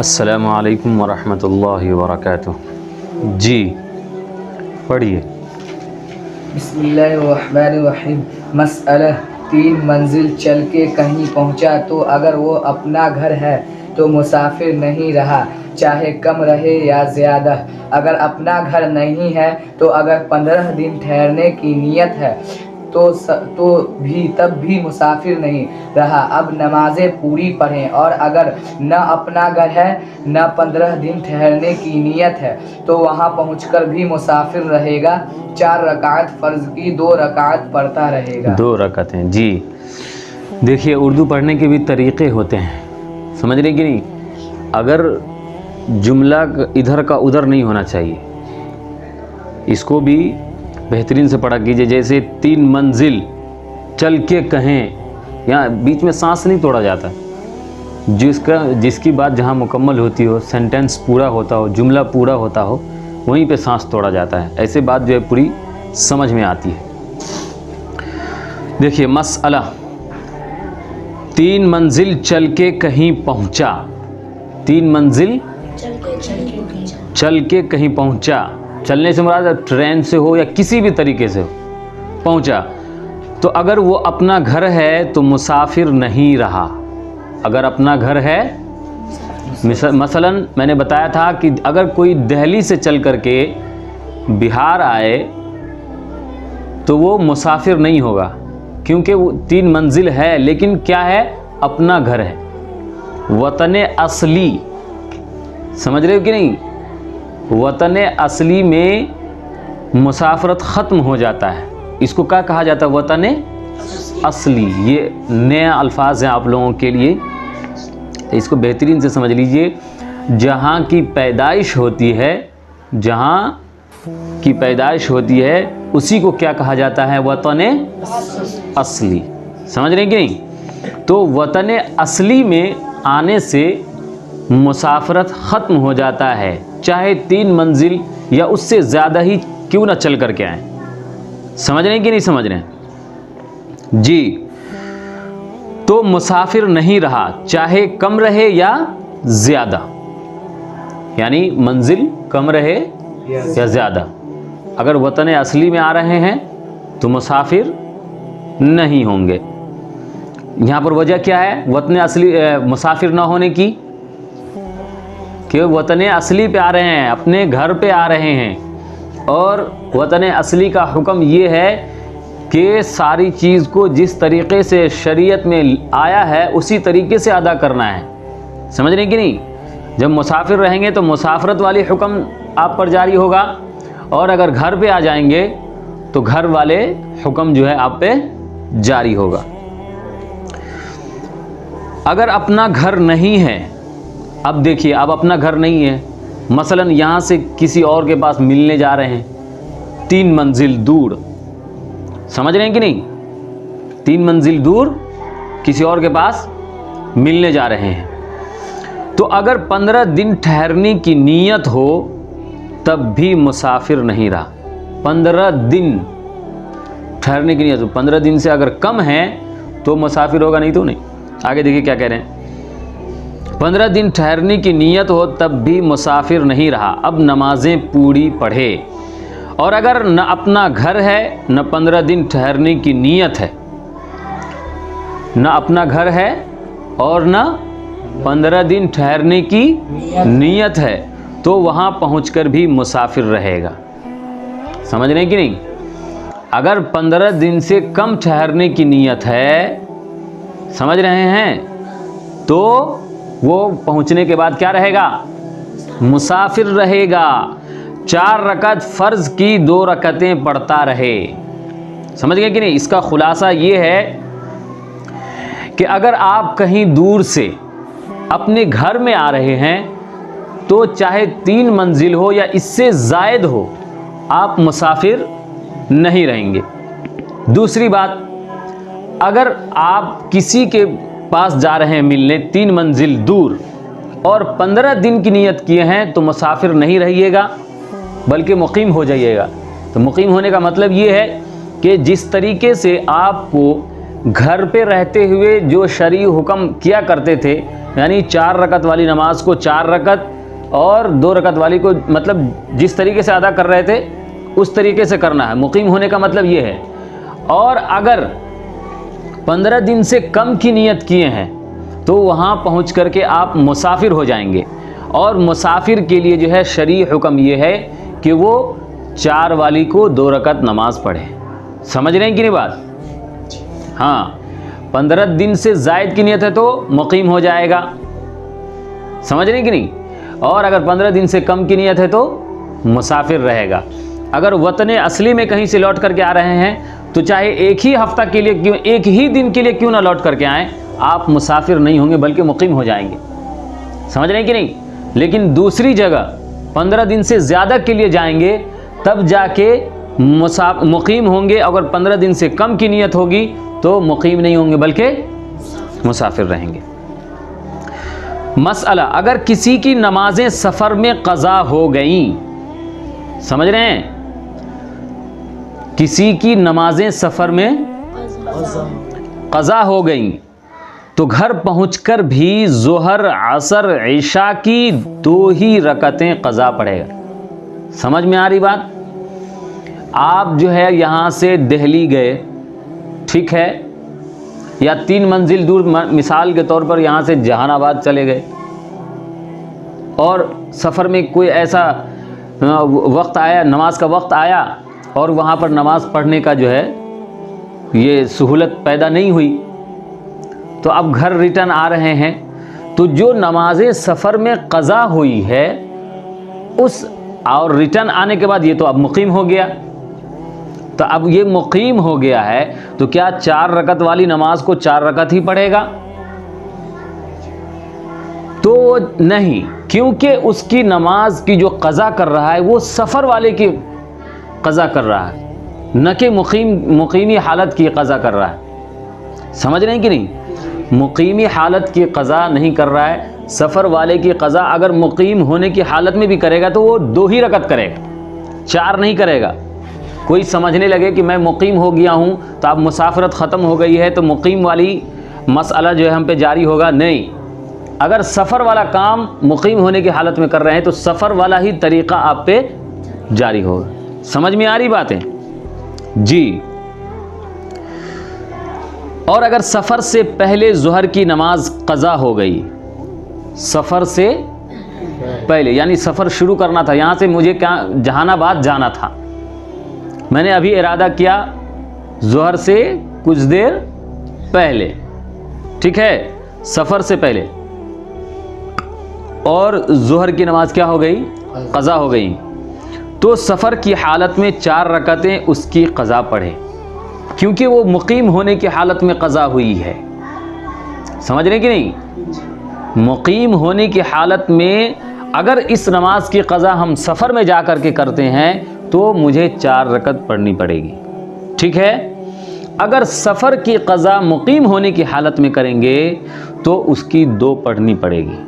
अस्सलामु अलैकुम वरहमतुल्लाहि वबरकातुह। जी पढ़िए। बिस्मिल्लाहिर्रहमानिर्रहीम। मसअला, 3 मंजिल चल के कहीं पहुंचा तो अगर वो अपना घर है तो मुसाफिर नहीं रहा, चाहे कम रहे या ज़्यादा। अगर अपना घर नहीं है तो अगर 15 दिन ठहरने की नीयत है तब भी मुसाफिर नहीं रहा। अब नमाजें पूरी पढ़ें। और अगर न अपना घर है न 15 दिन ठहरने की नीयत है तो वहाँ पहुँचकर भी मुसाफिर रहेगा। 4 रकात फ़र्ज़ की, 2 रकात पढ़ता रहेगा। 2 रकातें। जी देखिए, उर्दू पढ़ने के भी तरीक़े होते हैं, समझ रहे कि नहीं। अगर जुमला इधर का उधर नहीं होना चाहिए, इसको भी बेहतरीन से पढ़ा कीजिए। जैसे 3 मंजिल चल के कहें, यहाँ बीच में सांस नहीं तोड़ा जाता। जिसकी बात जहाँ मुकम्मल होती हो, सेंटेंस पूरा होता हो, जुमला पूरा होता हो, वहीं पे सांस तोड़ा जाता है। ऐसे बात जो है पूरी समझ में आती है। देखिए मसअला, 3 मंजिल चल के कहीं पहुँचा। 3 मंजिल चल के कहीं पहुँचा। चलने से मुराद ट्रेन से हो या किसी भी तरीके से हो, पहुँचा। तो अगर वो अपना घर है तो मुसाफिर नहीं रहा। अगर अपना घर है, मसलन मैंने बताया था कि अगर कोई दिल्ली से चल करके बिहार आए तो वो मुसाफिर नहीं होगा, क्योंकि वो 3 मंजिल है लेकिन क्या है, अपना घर है, वतन असली। समझ रहे हो कि नहीं। वतन असली में मुसाफरत ख़त्म हो जाता है। इसको क्या कहा जाता है, वतन असली। ये नया अल्फाज हैं आप लोगों के लिए, इसको बेहतरीन से समझ लीजिए। जहाँ की पैदाइश होती है, जहाँ की पैदाइश होती है उसी को क्या कहा जाता है, वतन असली। समझ रहे हैं कि नहीं। तो वतन असली में आने से मुसाफरत ख़त्म हो जाता है, चाहे 3 मंजिल या उससे ज़्यादा ही क्यों ना चल कर के आए। समझ रहे हैं कि नहीं समझ रहे हैं जी। तो मुसाफिर नहीं रहा, चाहे कम रहे या ज़्यादा, यानी मंजिल कम रहे या ज़्यादा। अगर वतन असली में आ रहे हैं तो मुसाफिर नहीं होंगे। यहाँ पर वजह क्या है वतन असली मुसाफिर ना होने की, कि वतन असली पे आ रहे हैं, अपने घर पे आ रहे हैं। और वतन असली का हुक्म ये है कि सारी चीज़ को जिस तरीक़े से शरीयत में आया है उसी तरीके से अदा करना है। समझ रहे कि नहीं। जब मुसाफिर रहेंगे तो मुसाफरत वाली हुक्म आप पर जारी होगा, और अगर घर पे आ जाएंगे तो घर वाले हुक्म जो है आप पे जारी होगा। अगर अपना घर नहीं है, अब देखिए, अब अपना घर नहीं है, मसलन यहाँ से किसी और के पास मिलने जा रहे हैं 3 मंजिल दूर। समझ रहे हैं कि नहीं। 3 मंजिल दूर किसी और के पास मिलने जा रहे हैं, तो अगर 15 दिन ठहरने की नीयत हो तब भी मुसाफिर नहीं रहा। 15 दिन ठहरने की नीयत हो, 15 दिन से अगर कम है तो मुसाफिर होगा, नहीं तो नहीं। आगे देखिए क्या कह रहे हैं। 15 दिन ठहरने की नीयत हो तब भी मुसाफिर नहीं रहा। अब नमाजें पूरी पढ़े। और अगर न अपना घर है न 15 दिन ठहरने की नीयत है, न अपना घर है और न 15 दिन ठहरने की नीयत है, तो वहाँ पहुँचकर भी मुसाफिर रहेगा। समझ रहे हैं कि नहीं। अगर 15 दिन से कम ठहरने की नीयत है, समझ रहे हैं, तो वो पहुंचने के बाद क्या रहेगा, मुसाफिर रहेगा। 4 रकात फ़र्ज़ की, 2 रकातें पढ़ता रहे। समझ गए कि नहीं। इसका खुलासा ये है कि अगर आप कहीं दूर से अपने घर में आ रहे हैं तो चाहे 3 मंजिल हो या इससे ज़ायद हो, आप मुसाफिर नहीं रहेंगे। दूसरी बात, अगर आप किसी के पास जा रहे हैं मिलने 3 मंजिल दूर और 15 दिन की नीयत किए हैं, तो मुसाफिर नहीं रहिएगा बल्कि मुकीम हो जाइएगा। तो मुकीम होने का मतलब ये है कि जिस तरीके से आपको घर पे रहते हुए जो शरई हुक्म किया करते थे, यानी 4 रकत वाली नमाज को 4 रकत और 2 रकत वाली को, मतलब जिस तरीके से अदा कर रहे थे उस तरीके से करना है। मुकीम होने का मतलब ये है। और अगर 15 दिन से कम की नियत किए हैं तो वहाँ पहुँच करके आप मुसाफिर हो जाएंगे। और मुसाफिर के लिए जो है शरई हुक्म ये है कि वो 4 वाली को 2 रकत नमाज पढ़े। समझ रहे हैं कि नहीं बात? हाँ, 15 दिन से ज़ायद की नियत है तो मुकीम हो जाएगा। समझ रहे हैं कि नहीं? और अगर 15 दिन से कम की नियत है तो मुसाफिर रहेगा। अगर वतन असली में कहीं से लौट करके आ रहे हैं तो चाहे एक ही हफ्ता के लिए क्यों, एक ही दिन के लिए क्यों ना लौट करके आएँ, आप मुसाफिर नहीं होंगे बल्कि मुकीम हो जाएंगे। समझ रहे हैं कि नहीं? लेकिन दूसरी जगह 15 दिन से ज़्यादा के लिए जाएंगे तब जाके मुकीम होंगे। अगर 15 दिन से कम की नियत होगी तो मुकीम नहीं होंगे बल्कि मुसाफिर रहेंगे। मसला, अगर किसी की नमाजें सफ़र में क़ज़ा हो गई, समझ रहे हैं, किसी की नमाजें सफ़र में क़ज़ा हो गई तो घर पहुंचकर भी ज़ोहर, असर, इशा की 2 ही रकतें क़ज़ा पड़ेगा। समझ में आ रही बात? आप जो है यहाँ से दिल्ली गए, ठीक है, या 3 मंजिल दूर, मिसाल के तौर पर यहाँ से जहानाबाद चले गए और सफ़र में कोई ऐसा वक्त आया, नमाज का वक्त आया और वहाँ पर नमाज पढ़ने का जो है ये सहूलत पैदा नहीं हुई, तो अब घर रिटर्न आ रहे हैं, तो जो नमाजें सफ़र में क़ज़ा हुई है उस, और रिटर्न आने के बाद ये तो अब मुकीम हो गया, तो अब ये मुकीम हो गया है तो क्या 4 रकत वाली नमाज को 4 रकत ही पढ़ेगा? तो नहीं, क्योंकि उसकी नमाज की जो क़ज़ा कर रहा है वो सफ़र वाले की क़ज़ा कर रहा है, न कि मुकीमी हालत की क़ज़ा कर रहा है। समझ रहे हैं कि नहीं? मुकीमी हालत की क़ज़ा नहीं कर रहा है, सफ़र वाले की क़ज़ा अगर मुकीम होने की हालत में भी करेगा तो वो 2 ही रकत करेगा, 4 नहीं करेगा। कोई समझने लगे कि मैं मुकीम हो गया हूँ तो अब मुसाफरत ख़त्म हो गई है तो मुकीम वाली मसला जो है हम पे जारी होगा, नहीं। अगर सफ़र वाला काम मुकीम होने की हालत में कर रहे हैं तो सफ़र वाला ही तरीक़ा आप पे जारी होगा। समझ में आ रही बातें जी? और अगर सफ़र से पहले ज़ोहर की नमाज क़ज़ा हो गई, सफ़र से पहले यानी सफ़र शुरू करना था, यहाँ से मुझे क्या जहानाबाद जाना था, मैंने अभी इरादा किया ज़ोहर से कुछ देर पहले, ठीक है, सफ़र से पहले, और ज़ोहर की नमाज क्या हो गई? क़ज़ा हो गई, तो सफ़र की हालत में 4 रकतें उसकी क़ज़ा पढ़े, क्योंकि वो मुकीम होने की हालत में क़ज़ा हुई है। समझ रहे कि नहीं? मुकीम होने की हालत में अगर इस नमाज की क़ज़ा हम सफ़र में जा कर के करते हैं तो मुझे 4 रकत पढ़नी पड़ेगी, ठीक है। अगर सफ़र की क़ज़ा मुकीम होने की हालत में करेंगे तो उसकी 2 पढ़नी पड़ेगी।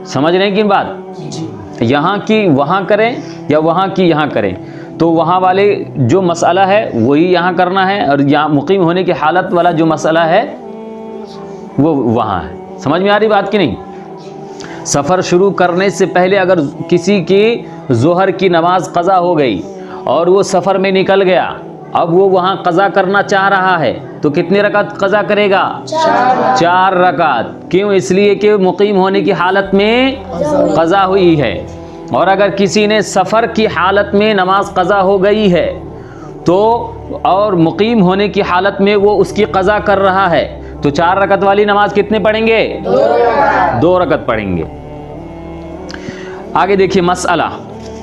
समझ रहे हैं कि बात? यहाँ की वहाँ करें या वहाँ की यहाँ करें, तो वहाँ वाले जो मसला है वही यहाँ करना है, और यहाँ मुकीम होने की हालत वाला जो मसला है वो वहाँ है। समझ में आ रही बात कि नहीं? सफ़र शुरू करने से पहले अगर किसी की ज़ोहर की नमाज क़ज़ा हो गई और वो सफ़र में निकल गया, अब वो वहाँ क़ज़ा करना चाह रहा है तो कितनी रकत क़ज़ा करेगा? 4 रकत। क्यों? इसलिए कि मुकीम होने की हालत में क़ज़ा हुई है। और अगर किसी ने सफ़र की हालत में नमाज क़ज़ा हो गई है तो, और मुकीम होने की हालत में वो उसकी क़ज़ा कर रहा है, तो 4 रकत वाली नमाज कितने पढ़ेंगे? 2 रकत पढ़ेंगे। आगे देखिए मसला,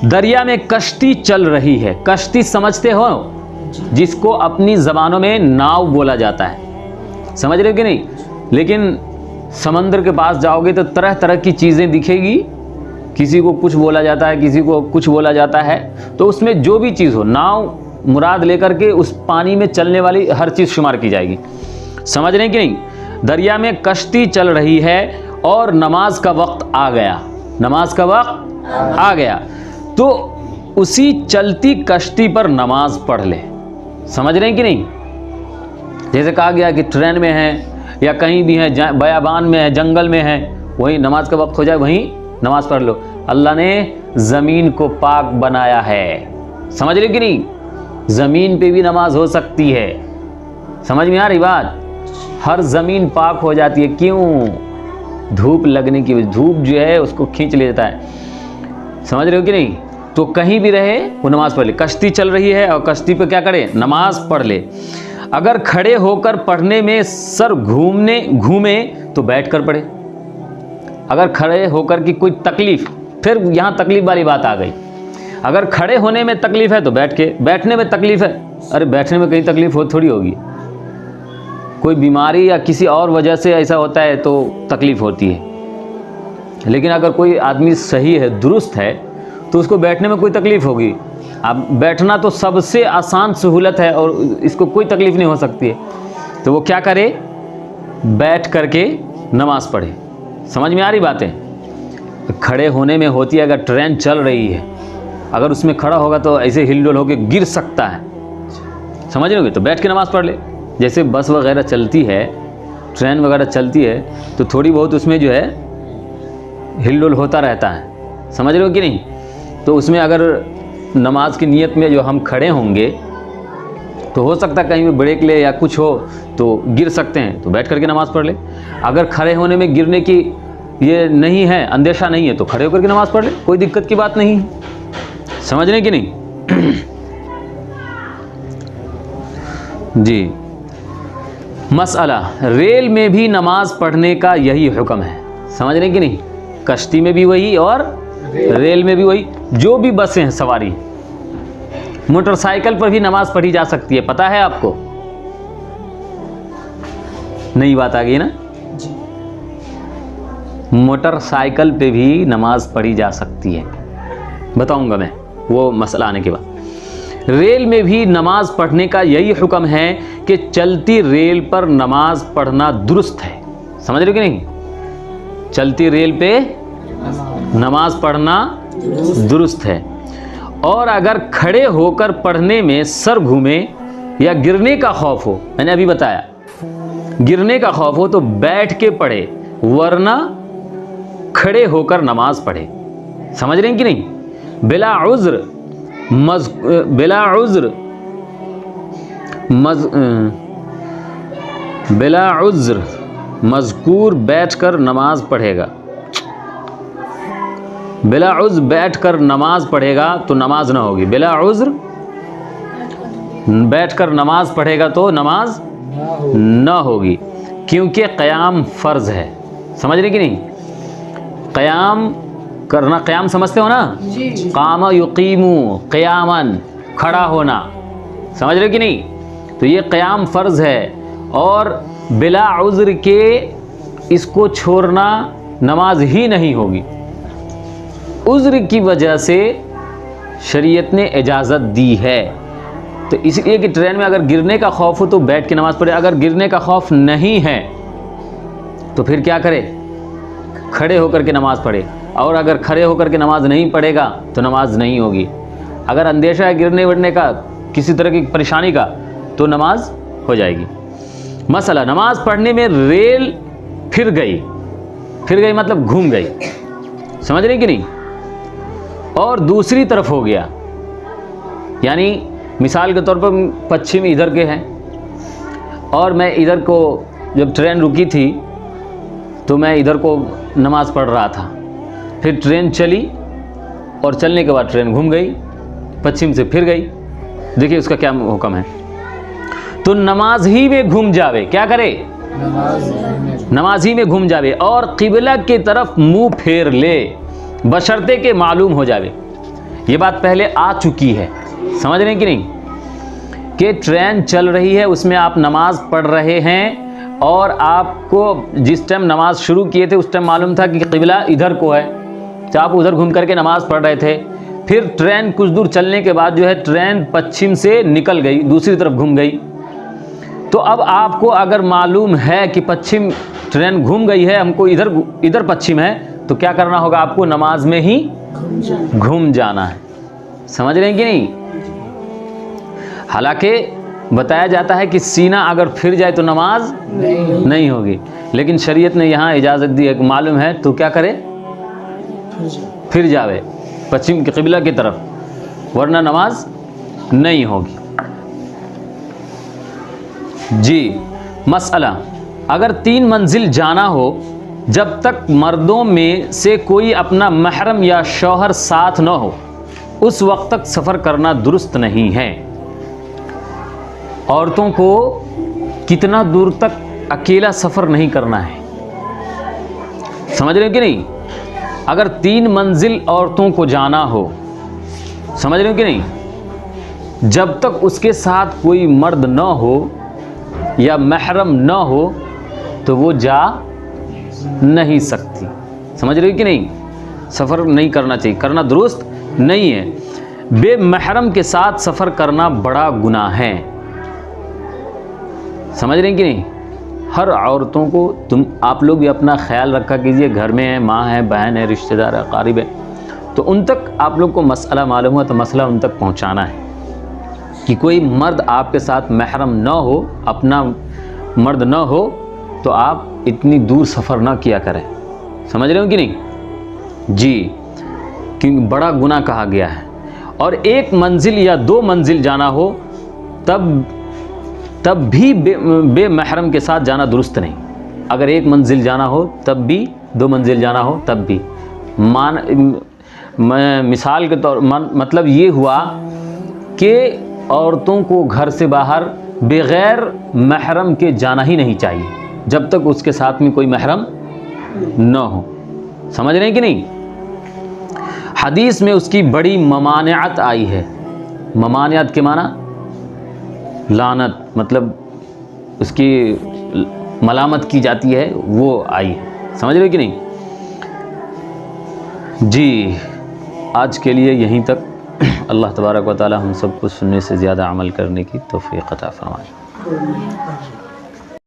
दरिया में कश्ती चल रही है। कश्ती समझते हो? जिसको अपनी ज़बानों में नाव बोला जाता है। समझ रहे हो कि नहीं? लेकिन समंदर के पास जाओगे तो तरह तरह की चीज़ें दिखेगी, किसी को कुछ बोला जाता है, किसी को कुछ बोला जाता है, तो उसमें जो भी चीज़ हो, नाव मुराद लेकर के उस पानी में चलने वाली हर चीज़ शुमार की जाएगी। समझ रहे हैं कि नहीं? दरिया में कश्ती चल रही है और नमाज का वक्त आ गया, नमाज का वक्त आ गया, तो उसी चलती कश्ती पर नमाज पढ़ ले। समझ रहे हैं कि नहीं? जैसे कहा गया कि ट्रेन में है या कहीं भी है, बयाबान में है, जंगल में है, वहीं नमाज का वक्त हो जाए वहीं नमाज पढ़ लो। अल्लाह ने ज़मीन को पाक बनाया है, समझ रहे कि नहीं? ज़मीन पे भी नमाज हो सकती है, समझ में आ रही बात? हर ज़मीन पाक हो जाती है, क्यों? धूप लगने की वजह, धूप जो है उसको खींच लेता है, समझ रहे हो कि नहीं? तो कहीं भी रहे वो नमाज पढ़ ले। कश्ती चल रही है और कश्ती पे क्या करे? नमाज पढ़ ले। अगर खड़े होकर पढ़ने में सर घूमे तो बैठ कर पढ़े। अगर खड़े होकर की कोई तकलीफ, फिर यहाँ तकलीफ वाली बात आ गई। अगर खड़े होने में तकलीफ है तो बैठने में तकलीफ है, अरे बैठने में कहीं तकलीफ हो थोड़ी होगी, कोई बीमारी या किसी और वजह से ऐसा होता है तो तकलीफ होती है। लेकिन अगर कोई आदमी सही है, दुरुस्त है, तो उसको बैठने में कोई तकलीफ होगी। अब बैठना तो सबसे आसान सहूलत है और इसको कोई तकलीफ नहीं हो सकती है, तो वो क्या करे? बैठ करके नमाज पढ़े। समझ में आ रही बातें? खड़े होने में होती है, अगर ट्रेन चल रही है, अगर उसमें खड़ा होगा तो ऐसे हिलडुल होकर गिर सकता है, समझ रहे हो? तो बैठ के नमाज पढ़ ले। जैसे बस वगैरह चलती है, ट्रेन वगैरह चलती है, तो थोड़ी बहुत उसमें जो है हिलडुल होता रहता है, समझ रहे हो कि नहीं? तो उसमें अगर नमाज की नीयत में जो हम खड़े होंगे तो हो सकता है कहीं भी ब्रेक ले या कुछ हो तो गिर सकते हैं, तो बैठ करके नमाज पढ़ ले। अगर खड़े होने में गिरने की ये नहीं है, अंदेशा नहीं है, तो खड़े होकर के नमाज पढ़ ले, कोई दिक्कत की बात नहीं है, समझ रहे कि नहीं? जी। मसला, रेल में भी नमाज पढ़ने का यही हुक्म है, समझ रहे कि नहीं? कश्ती में भी वही और रेल में भी वही। जो भी बसें हैं सवारी, मोटरसाइकिल पर भी नमाज पढ़ी जा सकती है, पता है आपको? नई बात आ गई ना? मोटरसाइकिल पे भी नमाज पढ़ी जा सकती है, बताऊंगा मैं वो मसला आने के बाद। रेल में भी नमाज पढ़ने का यही हुक्म है कि चलती रेल पर नमाज पढ़ना दुरुस्त है, समझ रहे हो कि नहीं? चलती रेल पे नमाज पढ़ना दुरुस्त है। और अगर खड़े होकर पढ़ने में सर घूमे या गिरने का खौफ हो, मैंने अभी बताया, गिरने का खौफ हो तो बैठ के पढ़े, वरना खड़े होकर नमाज पढ़े, समझ रहे हैं कि नहीं? बिला उज़्र मज़कूर बैठ कर नमाज पढ़ेगा। बिला उज़्र बैठ कर नमाज पढ़ेगा तो नमाज ना होगी। बिला उज़्र बैठ कर नमाज पढ़ेगा तो नमाज ना होगी, क्योंकि क़याम फ़र्ज़ है, समझ रहे कि नहीं? क़याम करना, क़याम समझते हो ना? क़ाम युक़ीमु क़यामन, खड़ा होना, समझ रहे कि नहीं? तो ये क़याम फ़र्ज़ है, और बिला उज़्र के इसको छोड़ना नमाज ही नहीं होगी। उज़्र की वजह से शरीयत ने इजाज़त दी है, तो इसलिए कि ट्रेन में अगर गिरने का खौफ हो तो बैठ के नमाज़ पढ़े। अगर गिरने का खौफ नहीं है तो फिर क्या करे? खड़े होकर के नमाज़ पढ़े। और अगर खड़े होकर के नमाज नहीं पढ़ेगा तो नमाज नहीं होगी। अगर अंदेशा है गिरने वरने का, किसी तरह की परेशानी का, तो नमाज हो जाएगी। मसला, नमाज पढ़ने में रेल फिर गई मतलब घूम गई, समझ रहे कि नहीं? और दूसरी तरफ हो गया, यानी मिसाल के तौर पर पश्चिम इधर के हैं और मैं इधर को, जब ट्रेन रुकी थी तो मैं इधर को नमाज पढ़ रहा था, फिर ट्रेन चली और चलने के बाद ट्रेन घूम गई, पश्चिम से फिर गई। देखिए उसका क्या हुक्म है? तो नमाज ही में घूम जावे, क्या करे? नमाज ही में घूम जावे और क़िबला की तरफ मुंह फेर ले, बशर्ते के मालूम हो जावे। ये बात पहले आ चुकी है, समझ रहे हैं कि नहीं? कि ट्रेन चल रही है, उसमें आप नमाज पढ़ रहे हैं और आपको जिस टाइम नमाज शुरू किए थे उस टाइम मालूम था कि क़िबला इधर को है, तो आप उधर घूम करके नमाज पढ़ रहे थे। फिर ट्रेन कुछ दूर चलने के बाद जो है ट्रेन पश्चिम से निकल गई, दूसरी तरफ घूम गई। तो अब आपको अगर मालूम है कि पश्चिम ट्रेन घूम गई है, हमको इधर पश्चिम है, तो क्या करना होगा? आपको नमाज में ही घूम जाना है, समझ रहे हैं कि नहीं? हालांकि बताया जाता है कि सीना अगर फिर जाए तो नमाज नहीं होगी, लेकिन शरीयत ने यहाँ इजाज़त दी है कि मालूम है तो क्या करे, फिर जावे पश्चिम के क़िबला की तरफ, वरना नमाज नहीं होगी। जी मसला, अगर 3 मंजिल जाना हो जब तक मर्दों में से कोई अपना महरम या शौहर साथ न हो, उस वक्त तक सफ़र करना दुरुस्त नहीं है। औरतों को कितना दूर तक अकेला सफ़र नहीं करना है, समझ रहे हो कि नहीं? अगर 3 मंजिल औरतों को जाना हो, समझ रहे हो कि नहीं, जब तक उसके साथ कोई मर्द न हो या महरम न हो तो वो जा नहीं सकती, समझ रहे हो कि नहीं? सफ़र नहीं करना चाहिए, करना दुरुस्त नहीं है। बेमहरम के साथ सफ़र करना बड़ा गुनाह है, समझ रहे हैं कि नहीं? हर औरतों को आप लोग भी अपना ख्याल रखा कीजिए, घर में है, माँ है, बहन है, रिश्तेदार है, क़ारिब है, तो उन तक आप लोग को मसला मालूम है तो मसला उन तक पहुँचाना है कि कोई मर्द आपके साथ महरम न हो, अपना मर्द न हो तो आप इतनी दूर सफ़र न किया करें, समझ रहे हो कि नहीं? जी, क्योंकि बड़ा गुनाह कहा गया है। और 1 मंजिल या 2 मंजिल जाना हो तब भी बेमहरम के साथ जाना दुरुस्त नहीं। अगर 1 मंजिल जाना हो तब भी, 2 मंजिल जाना हो तब भी। मिसाल के तौर मतलब ये हुआ कि औरतों को घर से बाहर बग़ैर महरम के जाना ही नहीं चाहिए जब तक उसके साथ में कोई महरम न हो, समझ रहे हैं कि नहीं? हदीस में उसकी बड़ी ममानियत आई है। ममानियत के माना लानत, मतलब उसकी मलामत की जाती है, वो आई है, समझ रहे हो कि नहीं? जी, आज के लिए यहीं तक। अल्लाह तबारक व तआला हम सबको सुनने से ज़्यादा अमल करने की तौफ़ीक़ अता फ़रमाए।